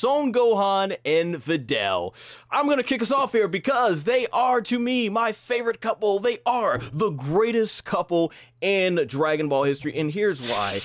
Son Gohan and Videl. I'm gonna kick us off here because they are, to me, my favorite couple. They are the greatest couple in Dragon Ball history, and here's why.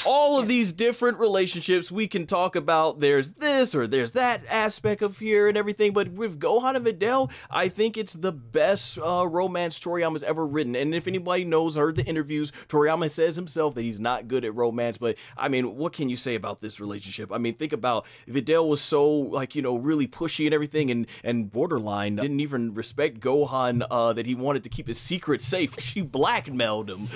All of these different relationships we can talk about, there's this or there's that aspect of here and everything, but with Gohan and Videl, I think it's the best romance Toriyama's ever written. And if anybody knows, heard the interviews, Toriyama says himself that he's not good at romance, but I mean, what can you say about this relationship? I mean, think about Videl was so, like, you know, really pushy and everything, and borderline, didn't even respect Gohan, that he wanted to keep his secret safe. She blackmailed him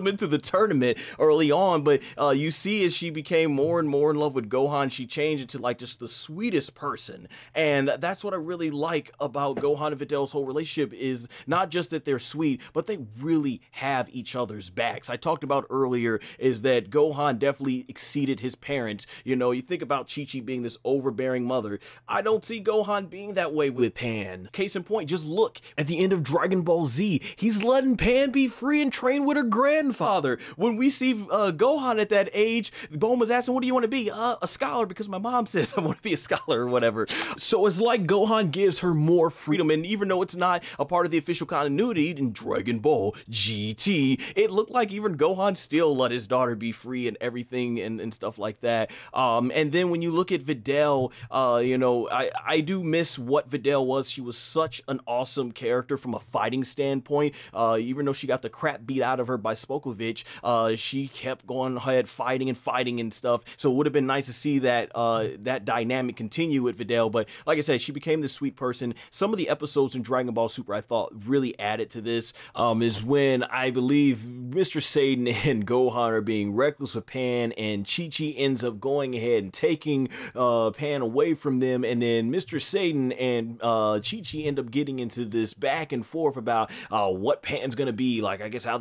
into the tournament early on, but you see as she became more and more in love with Gohan, she changed into like just the sweetest person. And that's what I really like about Gohan and Videl's whole relationship, is not just that they're sweet, but they really have each other's backs. I talked about earlier is that Gohan definitely exceeded his parents. You know, you think about Chichi being this overbearing mother. I don't see Gohan being that way with Pan. Case in point, just look at the end of Dragon Ball Z. He's letting Pan be free and train with her grandfather. When we see Gohan at that age, Bulma's asking, what do you want to be? A scholar, because my mom says I want to be a scholar or whatever. So it's like Gohan gives her more freedom, and even though it's not a part of the official continuity in Dragon Ball GT, it looked like even Gohan still let his daughter be free and everything and stuff like that. And then when you look at Videl, you know, I do miss what Videl was. She was such an awesome character from a fighting standpoint. Even though she got the crap beat out of her by Spokovich, she kept going ahead fighting and stuff. So it would have been nice to see that that dynamic continue with Videl. But like I said, she became this sweet person. Some of the episodes in Dragon Ball Super I thought really added to this is when I believe Mr. Satan and Gohan are being reckless with Pan, and Chi-Chi ends up going ahead and taking Pan away from them, and then Mr. Satan and Chi-Chi end up getting into this back and forth about what Pan's gonna be like, I guess how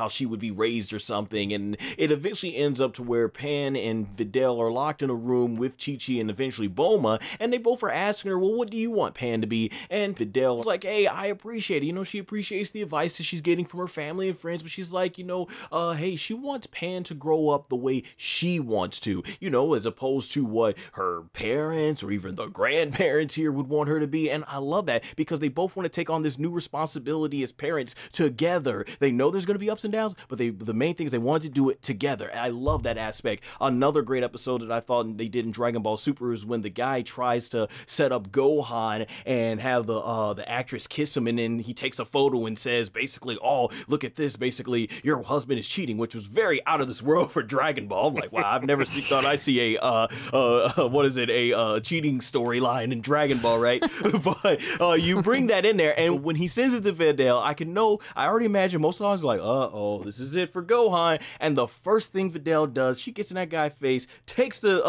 she would be raised or something, and it eventually ends up to where Pan and Videl are locked in a room with Chi-Chi and eventually Bulma, and they both are asking her, well, what do you want Pan to be? And Videl's like, hey, I appreciate it. You know, she appreciates the advice that she's getting from her family and friends, but she's like, you know, hey, she wants Pan to grow up the way she wants to, you know, as opposed to what her parents or even the grandparents here would want her to be. And I love that because they both want to take on this new responsibility as parents together. They know there's going to be ups and downs, but the main thing is they want to do it together. And I love that aspect. Another great episode that I thought they did in Dragon Ball Super is when the guy tries to set up Gohan and have the actress kiss him, and then he takes a photo and says basically, oh, look at this, basically your husband is cheating, which was very out of this world for Dragon Ball. I'm like, wow, I've never thought I see a what is it, a cheating storyline in Dragon Ball, right? But you bring that in there, and when he sends it to Videl, I already imagine most of the times like, uh-oh, this is it for Gohan. And the first thing Videl does, she gets in that guy's face, takes the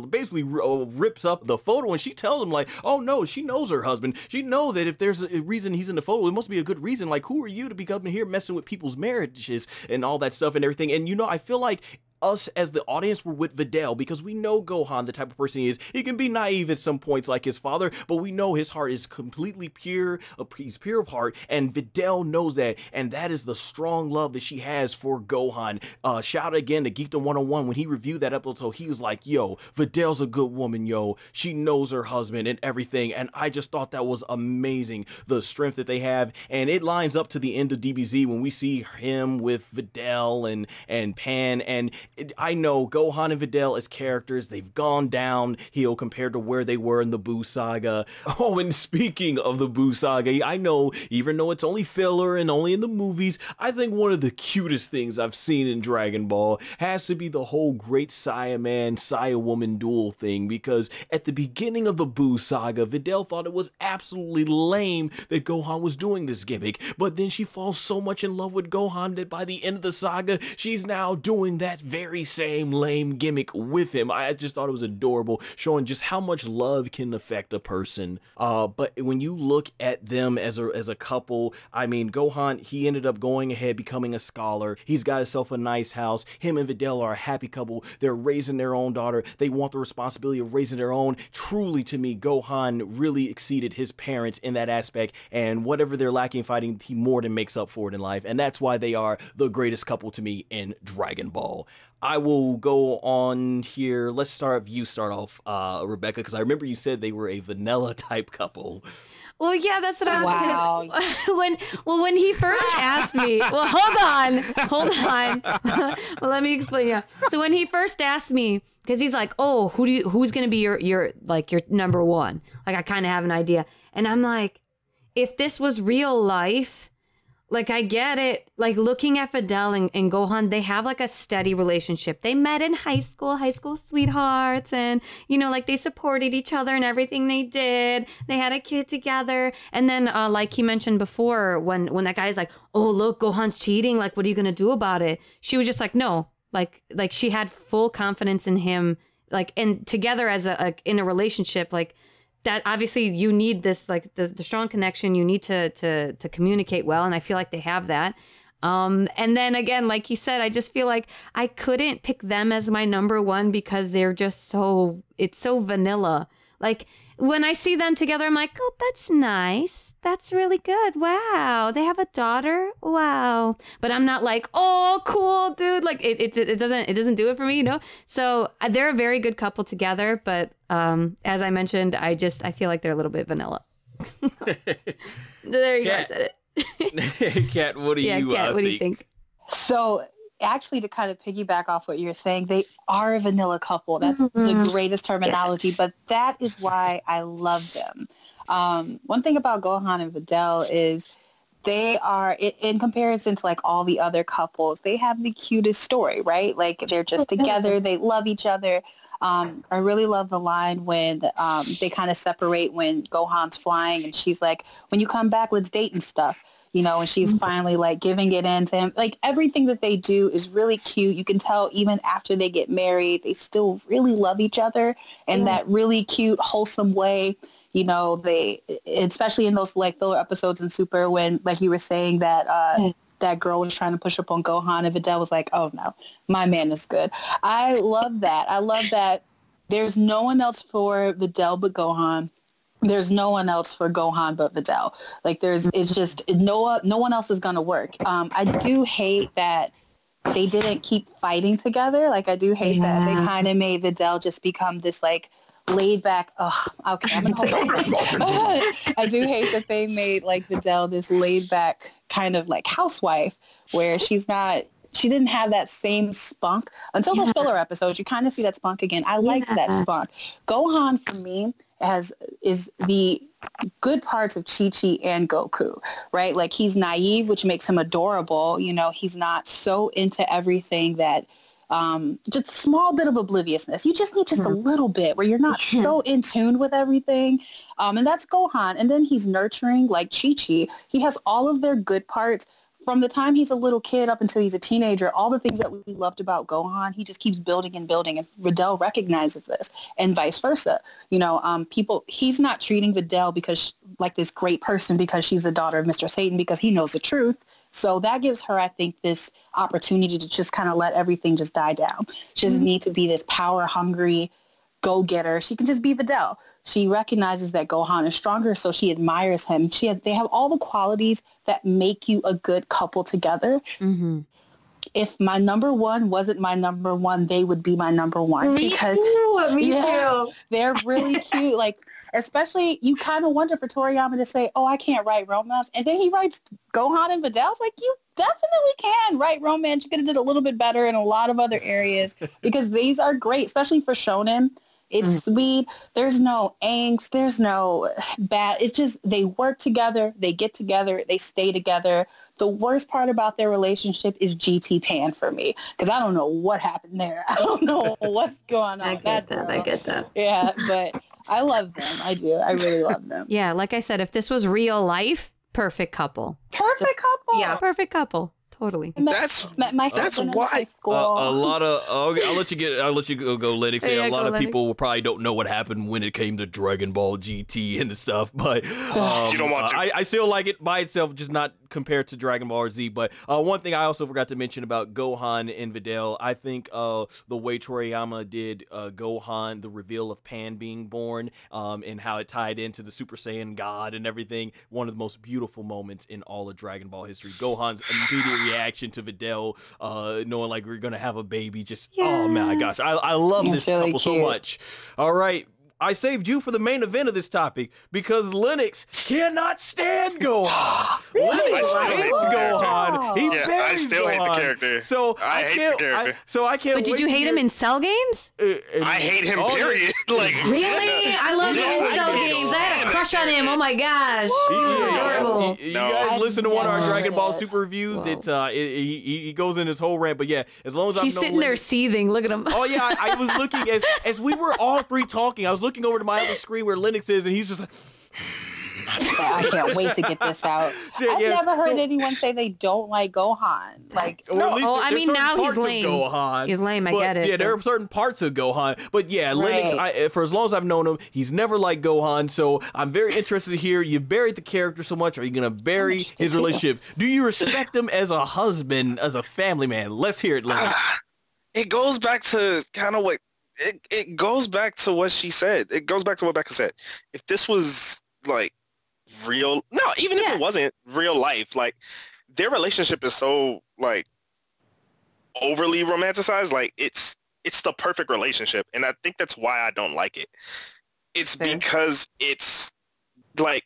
basically rips up the photo, and she tells him like, oh no, she knows her husband. She know that if there's a reason he's in the photo, it must be a good reason. Like, who are you to be coming here messing with people's marriages and all that stuff and everything? And you know, I feel like us as the audience were with Videl because we know Gohan, the type of person he is. He can be naive at some points like his father, but we know his heart is completely pure. He's pure of heart, and Videl knows that, and that is the strong love that she has for Gohan. Shout out again to Geekdom 101. When he reviewed that episode, he was like, yo, Videl's a good woman, yo. She knows her husband and everything, and I just thought that was amazing, the strength that they have, and it lines up to the end of DBZ when we see him with Videl and Pan, and I know Gohan and Videl as characters, they've gone downhill compared to where they were in the Buu saga. Oh, and speaking of the Buu saga, I know, even though it's only filler and only in the movies, I think one of the cutest things I've seen in Dragon Ball has to be the whole Great Saiyaman, Saiyawoman duel thing, because at the beginning of the Buu saga, Videl thought it was absolutely lame that Gohan was doing this gimmick, but then she falls so much in love with Gohan that by the end of the saga, she's now doing that very same lame gimmick with him. I just thought it was adorable, showing just how much love can affect a person. But when you look at them as a couple, I mean, Gohan, he ended up going ahead, becoming a scholar. He's got himself a nice house. Him and Videl are a happy couple. They're raising their own daughter. They want the responsibility of raising their own. Truly, to me, Gohan really exceeded his parents in that aspect, and whatever they're lacking fighting, he more than makes up for it in life, and that's why they are the greatest couple to me in Dragon Ball. I will go on here. Let's start. You start off, Rebecca, because I remember you said they were a vanilla type couple. Well, yeah, that's what I was. Wow. When he first asked me, well, hold on. Well, let me explain. Yeah. So when he first asked me, because he's like, oh, who's gonna be your number one? Like, I kind of have an idea, and I'm like, if this was real life. Like, I get it. Like, looking at Videl and Gohan, they have, like, a steady relationship. They met in high school sweethearts. And, you know, like, they supported each other in everything they did. They had a kid together. And then, like he mentioned before, when that guy's like, oh, look, Gohan's cheating. Like, what are you going to do about it? She was just like, no. Like she had full confidence in him. Like, and together as in a relationship, like, that obviously you need this, like the strong connection. You need to communicate well, and I feel like they have that. And then again, like he said, I just feel like I couldn't pick them as my number one because they're just it's so vanilla. Like, when I see them together, I'm like, oh, that's nice. That's really good. Wow. They have a daughter. Wow. But I'm not like, oh, cool, dude. Like, it doesn't do it for me, you know? So they're a very good couple together. But as I mentioned, I feel like they're a little bit vanilla. There you go. I said it. Kat, what do you Kat, what do you think? So actually, to kind of piggyback off what you're saying, they are a vanilla couple. That's the greatest terminology, but that is why I love them. One thing about Gohan and Videl is they are, in comparison to like all the other couples, they have the cutest story, right? Like, they're just together. They love each other. I really love the line when they kind of separate when Gohan's flying and she's like, when you come back, let's date and stuff. You know, and she's finally like giving it in to him. Like, everything that they do is really cute. You can tell even after they get married, they still really love each other in that really cute, wholesome way. You know, they, especially in those like filler episodes in Super when, like you were saying, that that girl was trying to push up on Gohan and Videl was like, oh no, my man is good. I love that. I love that there's no one else for Videl but Gohan. There's no one else for Gohan but Videl. Like, it's just no one else is going to work. I do hate that they didn't keep fighting together. Like, I do hate that they kind of made Videl just become this like laid back. Oh, okay. I'm gonna hold on. I do hate that they made like Videl this laid back kind of like housewife where she didn't have that same spunk until those filler episodes. You kind of see that spunk again. I liked that spunk. Gohan for me is the good parts of Chi-Chi and Goku, right? Like, he's naive, which makes him adorable. You know, he's not so into everything that just a small bit of obliviousness. You just need just a little bit where you're not so in tune with everything. And that's Gohan. And then he's nurturing like Chi-Chi. He has all of their good parts. From the time he's a little kid up until he's a teenager, all the things that we loved about Gohan, he just keeps building and building. And Videl recognizes this and vice versa. You know, he's not treating Videl because like this great person because she's the daughter of Mr. Satan because he knows the truth. So that gives her, I think, this opportunity to just kind of let everything just die down. She doesn't need to be this power hungry go-getter. She can just be Videl. She recognizes that Gohan is stronger, so she admires him. They have all the qualities that make you a good couple together. If my number one wasn't my number one, they would be my number one. Me too. They're really cute. Like, especially, you kind of wonder for Toriyama to say, oh, I can't write romance. And then he writes Gohan and Videl. It's like, you definitely can write romance. You could have did a little bit better in a lot of other areas because these are great, especially for shonen. It's sweet. There's no angst. There's no bad. It's just they work together. They get together. They stay together. The worst part about their relationship is GT Pan for me because I don't know what happened there. I don't know what's going on. I get that. Yeah, but I love them. I do. I really love them. Yeah, like I said, if this was real life, perfect couple. Perfect couple. Yeah, perfect couple. Totally. That's why a lot of I'll let you go Lennox. Yeah, a lot of Lennox. people probably don't know what happened when it came to Dragon Ball GT and stuff, but you don't want to. I still like it by itself, just not compared to Dragon Ball Z. But one thing I also forgot to mention about Gohan and Videl, I think the way Toriyama did Gohan, the reveal of Pan being born, and how it tied into the Super Saiyan God and everything, one of the most beautiful moments in all of Dragon Ball history. Gohan's immediate reaction to Videl, knowing like we're gonna have a baby. Just oh my gosh, I love this really couple so much. All right. I saved you for the main event of this topic because Linux cannot stand Gohan. Linux hates Gohan. He buries I still hate the character. So I hate the character. I can't. But did you hate him in Cell games? I hate him. Period. Like Really? I love him in Cell games. I had a crush on him. Oh my gosh. He was adorable. You guys listen to one of our never Dragon heard Ball it. Super reviews. It's he goes in his whole rant. But yeah, as long as He's sitting there seething. Look at him. Oh yeah, I was looking as we were all three talking. I was looking over to my other screen where Linux is, and he's just like. I can't wait to get this out. I've never heard anyone say they don't like Gohan. Like, or at least I mean, now he's lame. Gohan, he's lame. I get it. Yeah, there are certain parts of Gohan, but yeah, Linux. For as long as I've known him, he's never liked Gohan. So I'm very interested to hear you buried the character so much. Are you gonna bury his relationship? Do you respect him as a husband, as a family man? Let's hear it, Linux. It goes back to kind of what it goes back to what she said. It goes back to what Becca said. If this was like real, even if it wasn't real life, like their relationship is so like overly romanticized. Like it's the perfect relationship, and I think that's why I don't like it. It's because it's like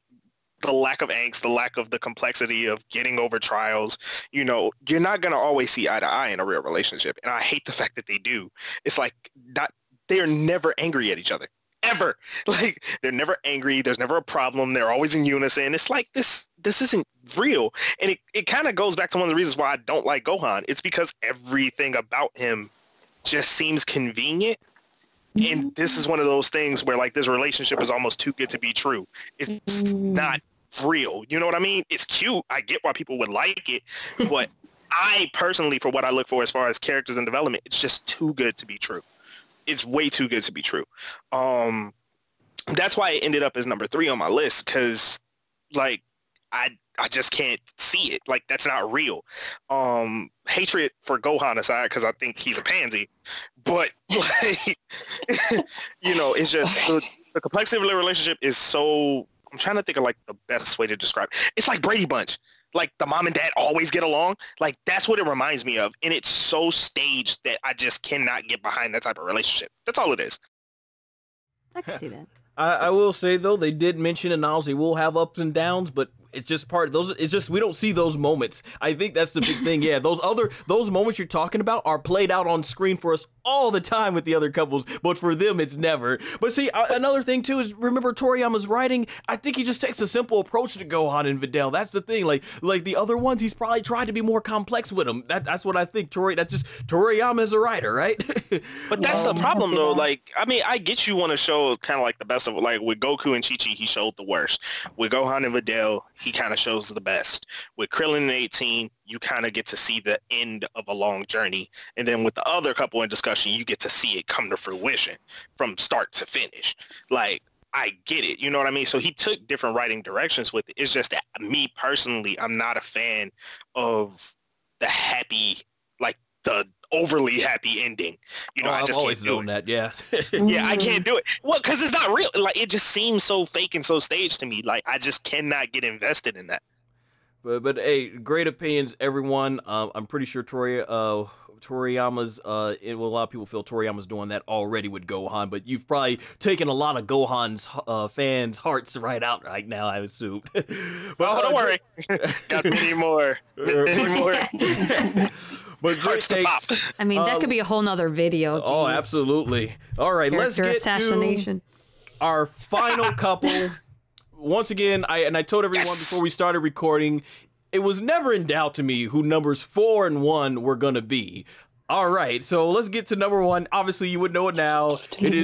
the lack of angst, the lack of the complexity of getting over trials. You know, you're not going to always see eye to eye in a real relationship. And I hate the fact that they do. It's like they're never angry at each other. Ever. Like, they're never angry. There's never a problem. They're always in unison. It's like this isn't real. And it kind of goes back to one of the reasons why I don't like Gohan. It's because everything about him just seems convenient. And this is one of those things where like this relationship is almost too good to be true. It's not real. You know what I mean? It's cute. I get why people would like it, but I personally, for what I look for as far as characters and development, it's just too good to be true. It's way too good to be true. That's why it ended up as number 3 on my list, because like I just can't see it. Like, that's not real. Hatred for Gohan aside, because I think he's a pansy, but like, you know, it's just the complexity of the relationship is so. I'm trying to think of like the best way to describe it. It's like Brady Bunch. Like the mom and dad always get along. Like that's what it reminds me of, and it's so staged that I just cannot get behind that type of relationship. That's all it is. I can see that. I will say though, they did mention in Oz they will have ups and downs, but it's just part of those. It's just we don't see those moments. I think that's the big thing. Yeah, those moments you're talking about are played out on screen for us all the time with the other couples, but for them it's never. But see, another thing too is remember Toriyama's writing. I think he just takes a simple approach to Gohan and Videl. That's the thing. Like the other ones, he's probably tried to be more complex with them. That's what I think. That's just Toriyama as a writer, right? But that's the problem though. Like, I mean, I get you want to show kind of like the best of it. Like with Goku and Chichi, he showed the worst. With Gohan and Videl, he kind of shows the best. With Krillin and 18, you kind of get to see the end of a long journey. And then with the other couple in discussion, you get to see it come to fruition from start to finish. Like, I get it. You know what I mean? So he took different writing directions with it. It's just that me personally, I'm not a fan of the happy, like the overly happy ending. You know, I just always can't do known that. Yeah. Yeah, I can't do it. Well, because it's not real. Like, it just seems so fake and so staged to me. Like, I just cannot get invested in that. But hey, great opinions, everyone. I'm pretty sure Toriyama's, a lot of people feel Toriyama's doing that already with Gohan, but you've probably taken a lot of Gohan's fans' hearts right out right now, I assume. But don't worry. Got many more. Many more. But great takes. I mean, that could be a whole nother video. Geez. Oh, absolutely. All right, let's get assassination. To our final couple. Once again, I told everyone before we started recording, it was never in doubt to me who numbers 4 and 1 were gonna be. All right, so let's get to number 1. Obviously, you would know it now. It is